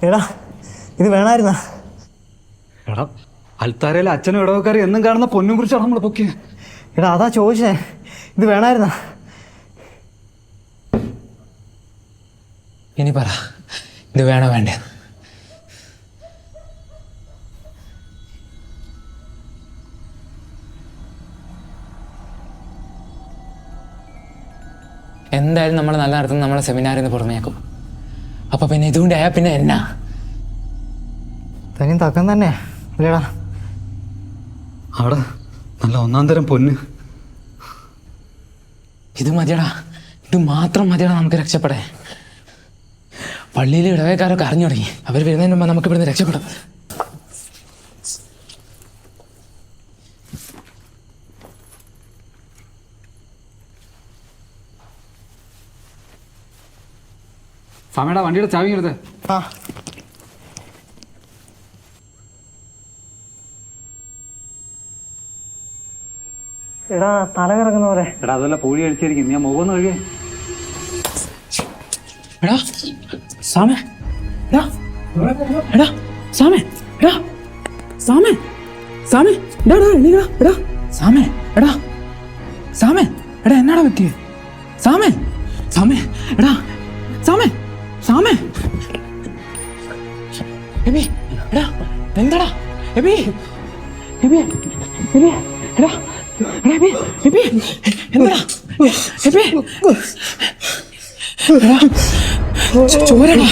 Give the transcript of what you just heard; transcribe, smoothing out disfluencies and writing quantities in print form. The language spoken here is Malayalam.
എടാ ഇത് വേണമായിരുന്ന. എടാ അൽത്താരയിലെ അച്ഛനും ഇടവക്കാരും എന്നും കാണുന്ന പൊന്നും കുറിച്ചാണ് നമ്മൾ പൊക്കിയത്. എടാ അതാ ചോദിച്ചേ, ഇത് വേണമായിരുന്ന. ഇനി പറ, ഇത് വേണോ വേണ്ടേ? എന്തായാലും നമ്മൾ നല്ല നടത്തുന്ന നമ്മളെ സെമിനാറിൽ നിന്ന് പുറമേക്കും. അപ്പൊ പിന്നെ ഇതുകൊണ്ട് ആയാൽ പിന്നെ എന്നാ തനിയും തക്കം തന്നെ അല്ലേടാ. അവിടെ നല്ല ഒന്നാം തരം പൊന്ന്. ഇത് മതിയടാ, ഇത് മാത്രം മതിയടാ നമുക്ക് രക്ഷപ്പെടാൻ. പള്ളിയിലെ ഇടവേക്കാരൊക്കെ അറിഞ്ഞു തുടങ്ങി. അവർ വരുന്നതിന് മുമ്പ് നമുക്ക് ഇവിടുന്ന് രക്ഷപ്പെടാം. സമയടാ വണ്ടിയുടെ ചാവി എടുത്ത്. ആ എടാ തല കിടക്കുന്ന പോലെ. എടാ അതല്ല പൂഴി അടിച്ചിരിക്കും, ഞാൻ മുഖം ഒഴുകെ. എടാ സാമേ, എടാ എടാ സാമേ, എടാ സാമേ, സാമേ എടാ എടാ എടാ സാമേ, എടാ സാമേ, എടാ എന്നാടാ പറ്റിയേ? സാമേ, സാമേ എടാ സാമേ, സാമേ എബി, എടാ എന്താടാ എബി, എബി, എബി എടാ എബി, എബി എന്താടാ എബി, എടാ ചോരടാ.